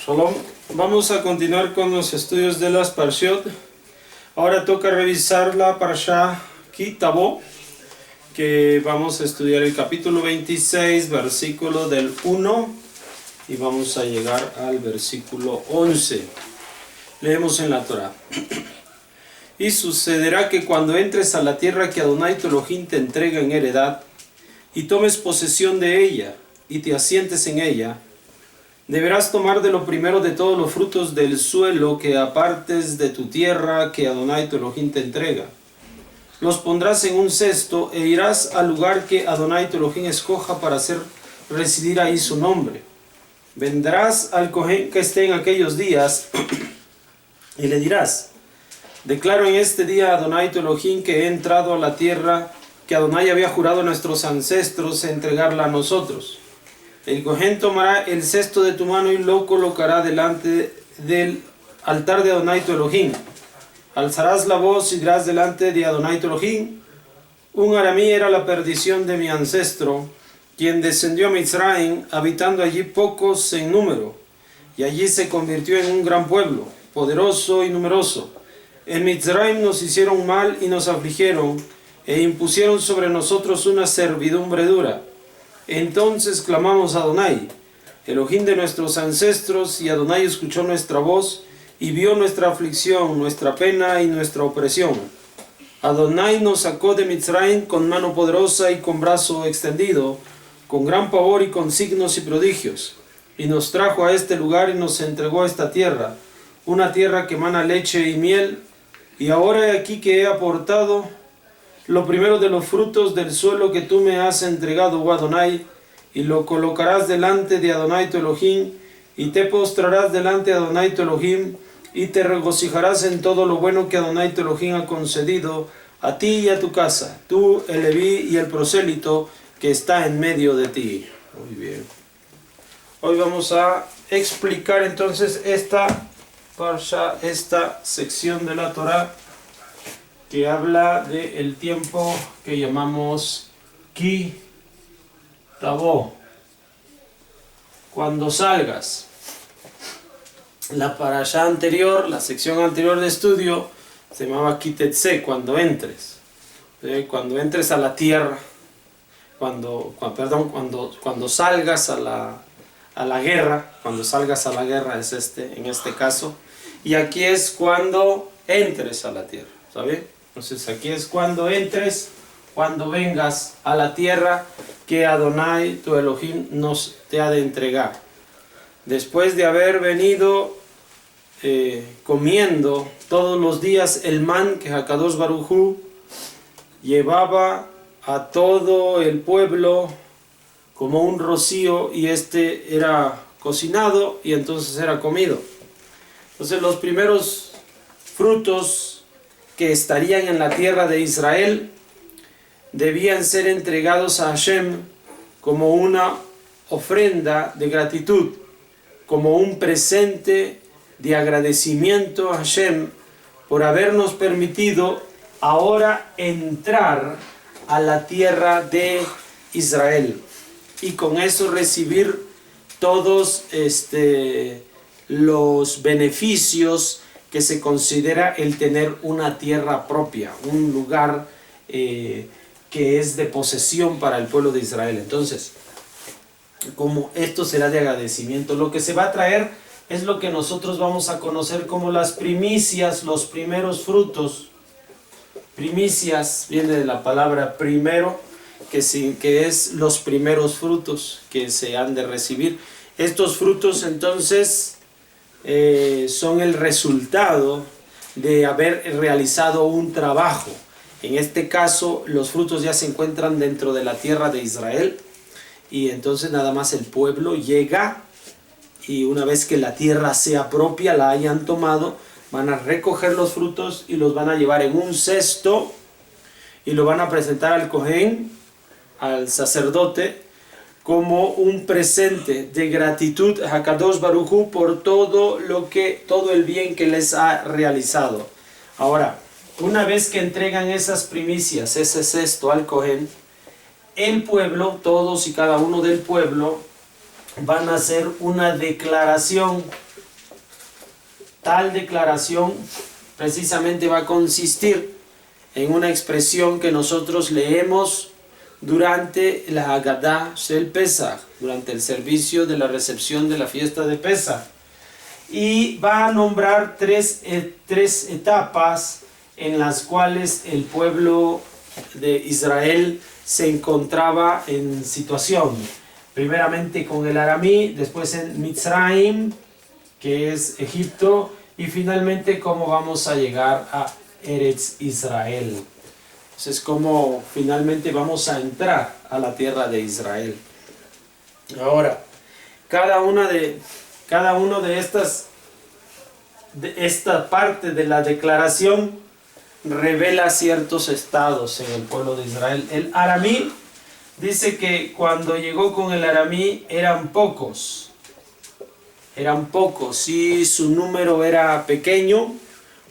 Shalom, vamos a continuar con los estudios de las Parshiot. Ahora toca revisar la Parsha Ki Tavo, que vamos a estudiar el capítulo 26, versículo del 1, y vamos a llegar al versículo 11. Leemos en la Torah. Y sucederá que cuando entres a la tierra que Adonai tu Elohim te entrega en heredad, y tomes posesión de ella, y te asientes en ella, deberás tomar de lo primero de todos los frutos del suelo que apartes de tu tierra que Adonai tu Elohim te entrega. Los pondrás en un cesto e irás al lugar que Adonai tu Elohim escoja para hacer residir ahí su nombre. Vendrás al Cohen que esté en aquellos días y le dirás: declaro en este día a Adonai tu Elohim que he entrado a la tierra que Adonai había jurado a nuestros ancestros entregarla a nosotros. El Cohen tomará el cesto de tu mano y lo colocará delante del altar de Adonai tu Elohim. Alzarás la voz y dirás delante de Adonai tu Elohim: un aramí era la perdición de mi ancestro, quien descendió a Mitzrayim, habitando allí pocos en número, y allí se convirtió en un gran pueblo, poderoso y numeroso. En Mitzrayim nos hicieron mal y nos afligieron, e impusieron sobre nosotros una servidumbre dura. Entonces clamamos a Adonai, Elohim de nuestros ancestros, y Adonai escuchó nuestra voz y vio nuestra aflicción, nuestra pena y nuestra opresión. Adonai nos sacó de Mitzrayim con mano poderosa y con brazo extendido, con gran pavor y con signos y prodigios, y nos trajo a este lugar y nos entregó a esta tierra, una tierra que emana leche y miel. Y ahora he aquí que he aportado lo primero de los frutos del suelo que tú me has entregado, oh Adonai, y lo colocarás delante de Adonai tu Elohim, y te postrarás delante de Adonai tu Elohim, y te regocijarás en todo lo bueno que Adonai tu Elohim ha concedido a ti y a tu casa, tú, el Leví y el prosélito que está en medio de ti. Muy bien. Hoy vamos a explicar entonces esta sección de la Torah que habla del tiempo que llamamos Ki Tavo, cuando salgas. La parasha anterior, la sección anterior de estudio, se llamaba Ki Tetse, cuando entres. Cuando entres a la tierra, cuando salgas a la guerra, cuando salgas a la guerra en este caso. Y aquí es cuando entres a la tierra, ¿sabes? Entonces aquí es cuando entres, cuando vengas a la tierra que Adonai tu Elohim te ha de entregar. Después de haber venido comiendo todos los días el man que Hakadosh Baruj Hu llevaba a todo el pueblo como un rocío, y este era cocinado y entonces era comido. Entonces los primeros frutos que estarían en la tierra de Israel debían ser entregados a Hashem como una ofrenda de gratitud, como un presente de agradecimiento a Hashem por habernos permitido ahora entrar a la tierra de Israel, y con eso recibir todos los beneficios que se considera el tener una tierra propia, un lugar que es de posesión para el pueblo de Israel. Entonces, como esto será de agradecimiento, lo que se va a traer es lo que nosotros vamos a conocer como las primicias, los primeros frutos. Primicias viene de la palabra primero, que es los primeros frutos que se han de recibir. Estos frutos entonces son el resultado de haber realizado un trabajo. En este caso los frutos ya se encuentran dentro de la tierra de Israel, y entonces nada más el pueblo llega, y una vez que la tierra sea propia, la hayan tomado, van a recoger los frutos y los van a llevar en un cesto y lo van a presentar al Cohen, al sacerdote, como un presente de gratitud a Hakadosh Baruj Hu por todo el bien que les ha realizado. Ahora, una vez que entregan esas primicias, ese cesto al Cohen, el pueblo, todos y cada uno del pueblo, van a hacer una declaración tal declaración precisamente va a consistir en una expresión que nosotros leemos durante la Haggadah del Pesach, durante el servicio de la recepción de la fiesta de Pesach. Y va a nombrar tres etapas en las cuales el pueblo de Israel se encontraba en situación. Primeramente con el aramí, después en Mitzrayim, que es Egipto, y finalmente cómo vamos a llegar a Eretz Israel. Entonces, cómo finalmente vamos a entrar a la tierra de Israel. Ahora, cada uno de esta parte de la declaración revela ciertos estados en el pueblo de Israel. El aramí dice que cuando llegó con el aramí eran pocos y su número era pequeño,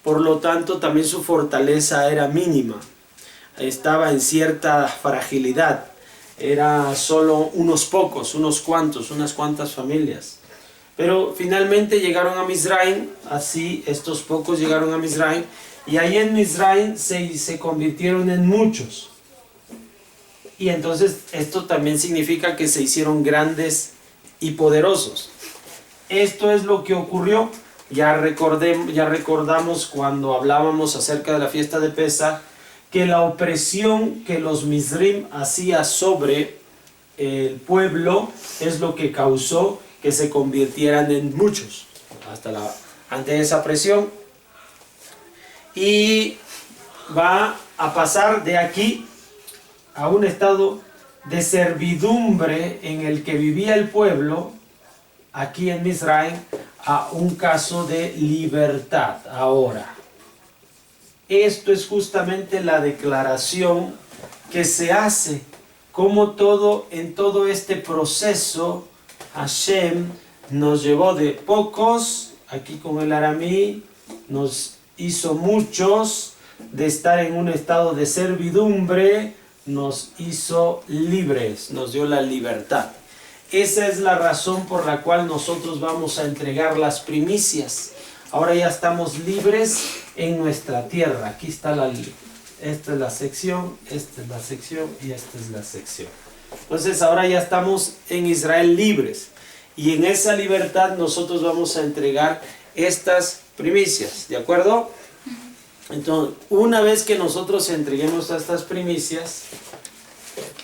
por lo tanto también su fortaleza era mínima, estaba en cierta fragilidad, era solo unos pocos, unas cuantas familias. Pero finalmente llegaron a Mizraim, así estos pocos llegaron a Mizraim, y ahí en Mizraim se convirtieron en muchos. Y entonces esto también significa que se hicieron grandes y poderosos. Esto es lo que ocurrió. Ya recordamos cuando hablábamos acerca de la fiesta de Pesach, que la opresión que los Mizrim hacía sobre el pueblo es lo que causó que se convirtieran en muchos ante esa presión. Y va a pasar de aquí a un estado de servidumbre en el que vivía el pueblo aquí en Mizraim, a un caso de libertad ahora. Esto es justamente la declaración que se hace, como en todo este proceso Hashem nos llevó de pocos, aquí con el aramí, nos hizo muchos, de estar en un estado de servidumbre, nos hizo libres, nos dio la libertad. Esa es la razón por la cual nosotros vamos a entregar las primicias. Ahora ya estamos libres en nuestra tierra. Aquí está esta es la sección, esta es la sección y esta es la sección. Entonces ahora ya estamos en Israel libres. Y en esa libertad nosotros vamos a entregar estas primicias. ¿De acuerdo? Entonces, una vez que nosotros entreguemos estas primicias,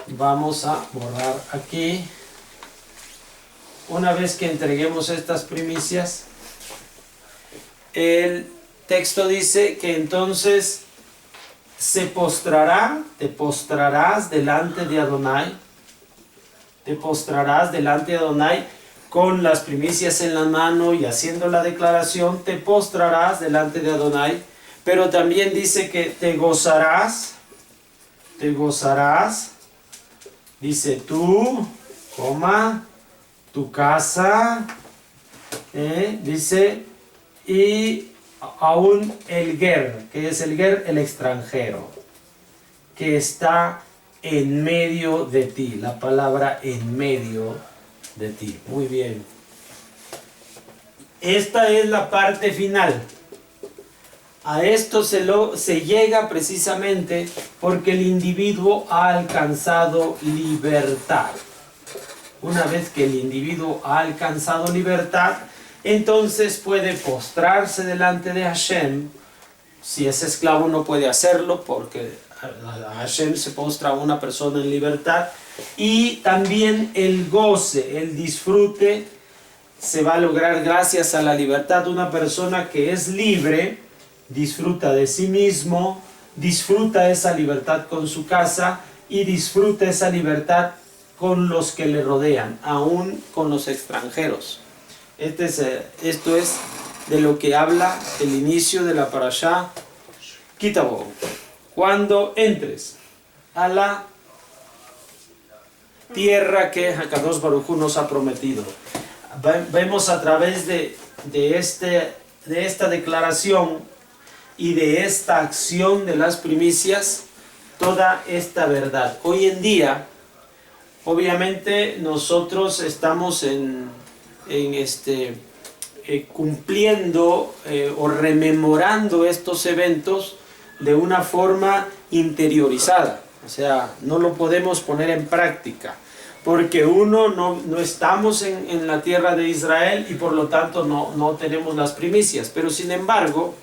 vamos a borrar aquí. Una vez que entreguemos estas primicias, el texto dice que entonces te postrarás delante de Adonai, con las primicias en la mano y haciendo la declaración, te postrarás delante de Adonai, pero también dice que te gozarás, dice tú, tu casa, dice, y aún el ger, que es el ger, el extranjero, que está en medio de ti, la palabra en medio de ti. Muy bien. Esta es la parte final. A esto se llega precisamente porque el individuo ha alcanzado libertad. Una vez que el individuo ha alcanzado libertad, entonces puede postrarse delante de Hashem. Si es esclavo no puede hacerlo porque a Hashem se postra a una persona en libertad. Y también el goce, el disfrute se va a lograr gracias a la libertad. Una persona que es libre disfruta de sí mismo, disfruta esa libertad con su casa y disfruta esa libertad con los que le rodean, aún con los extranjeros. Esto es de lo que habla el inicio de la parashá Ki Tavo. Cuando entres a la tierra que Hakadosh Baruj Hu nos ha prometido. Vemos a través de esta declaración y de esta acción de las primicias toda esta verdad. Hoy en día, obviamente nosotros estamos cumpliendo o rememorando estos eventos de una forma interiorizada. O sea, no lo podemos poner en práctica, porque no estamos en la tierra de Israel y por lo tanto no tenemos las primicias. Pero sin embargo,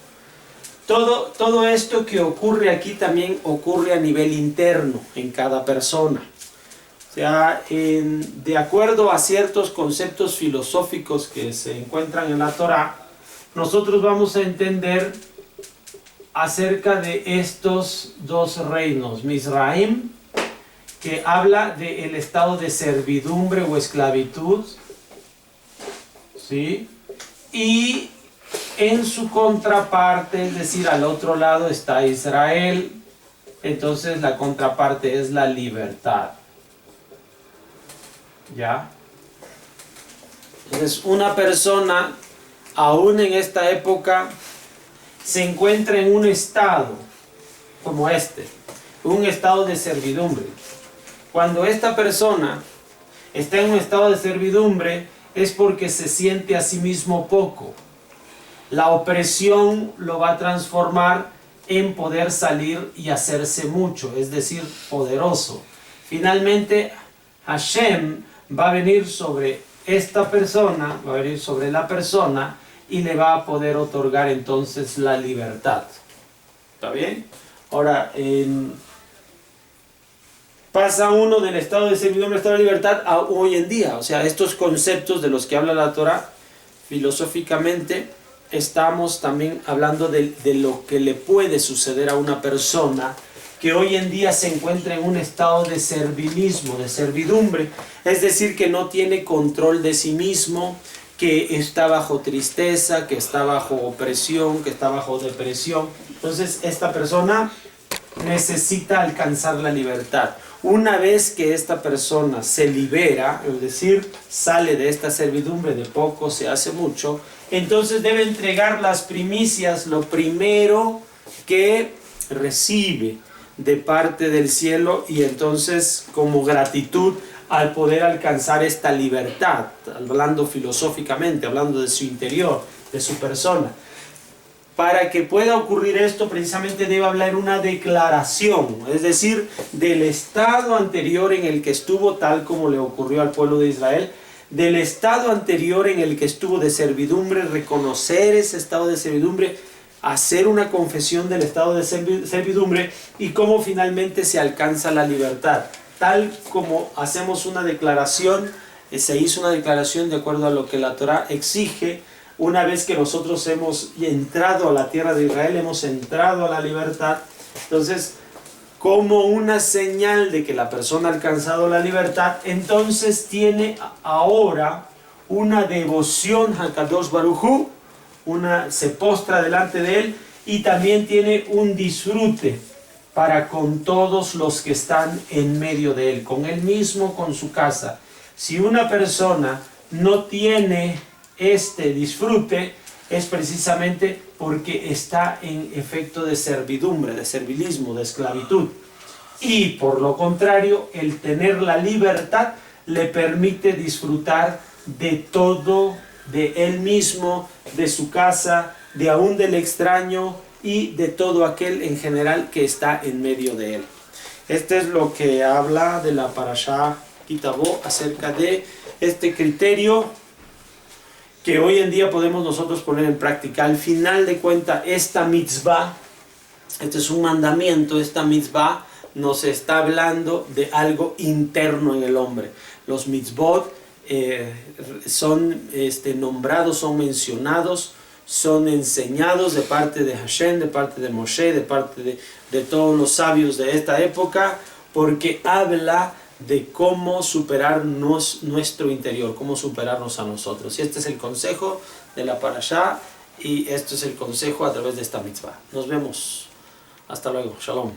todo esto que ocurre aquí también ocurre a nivel interno en cada persona. O sea, de acuerdo a ciertos conceptos filosóficos que se encuentran en la Torá, nosotros vamos a entender acerca de estos dos reinos, Mizraim, que habla del estado de servidumbre o esclavitud, ¿sí? Y en su contraparte, es decir, al otro lado está Israel, entonces la contraparte es la libertad. ¿Ya? Entonces una persona, aún en esta época, se encuentra en un estado como este, un estado de servidumbre. Cuando esta persona está en un estado de servidumbre es porque se siente a sí mismo poco. La opresión lo va a transformar en poder salir y hacerse mucho, es decir, poderoso. Finalmente, Hashem va a venir sobre esta persona, va a venir sobre la persona y le va a poder otorgar entonces la libertad. ¿Está bien? Ahora, pasa uno del estado de servidumbre al estado de libertad a hoy en día. O sea, estos conceptos de los que habla la Torá, filosóficamente, estamos también hablando de lo que le puede suceder a una persona que hoy en día se encuentra en un estado de servilismo, de servidumbre, es decir, que no tiene control de sí mismo, que está bajo tristeza, que está bajo opresión, que está bajo depresión. Entonces esta persona necesita alcanzar la libertad. Una vez que esta persona se libera, es decir, sale de esta servidumbre, de poco se hace mucho, entonces debe entregar las primicias, lo primero que recibe de parte del cielo, y entonces como gratitud al poder alcanzar esta libertad, hablando filosóficamente, hablando de su interior, de su persona. Para que pueda ocurrir esto, precisamente debe hablar una declaración, es decir, del estado anterior en el que estuvo, tal como le ocurrió al pueblo de Israel, del estado anterior en el que estuvo de servidumbre, reconocer ese estado de servidumbre, hacer una confesión del estado de servidumbre y cómo finalmente se alcanza la libertad. Tal como hacemos una declaración, se hizo una declaración de acuerdo a lo que la Torá exige. Una vez que nosotros hemos entrado a la tierra de Israel, hemos entrado a la libertad, entonces como una señal de que la persona ha alcanzado la libertad, entonces tiene ahora una devoción a Kadosh Baruj Hu, se postra delante de él, y también tiene un disfrute para con todos los que están en medio de él, con él mismo, con su casa. Si una persona no tiene este disfrute, es precisamente porque está en efecto de servidumbre, de servilismo, de esclavitud. Y por lo contrario, el tener la libertad le permite disfrutar de todo, de él mismo, de su casa, de aún del extraño y de todo aquel en general que está en medio de él. Este es lo que habla de la Parashá Ki Tavo acerca de este criterio que hoy en día podemos nosotros poner en práctica. Al final de cuentas, esta mitzvah, este es un mandamiento, esta mitzvah nos está hablando de algo interno en el hombre. Los mitzvot son nombrados, son mencionados, son enseñados de parte de Hashem, de parte de Moshe, de parte de todos los sabios de esta época, porque habla de cómo superarnos nuestro interior, cómo superarnos a nosotros. Y este es el consejo de la Parashá, y este es el consejo a través de esta mitzvah. Nos vemos. Hasta luego. Shalom.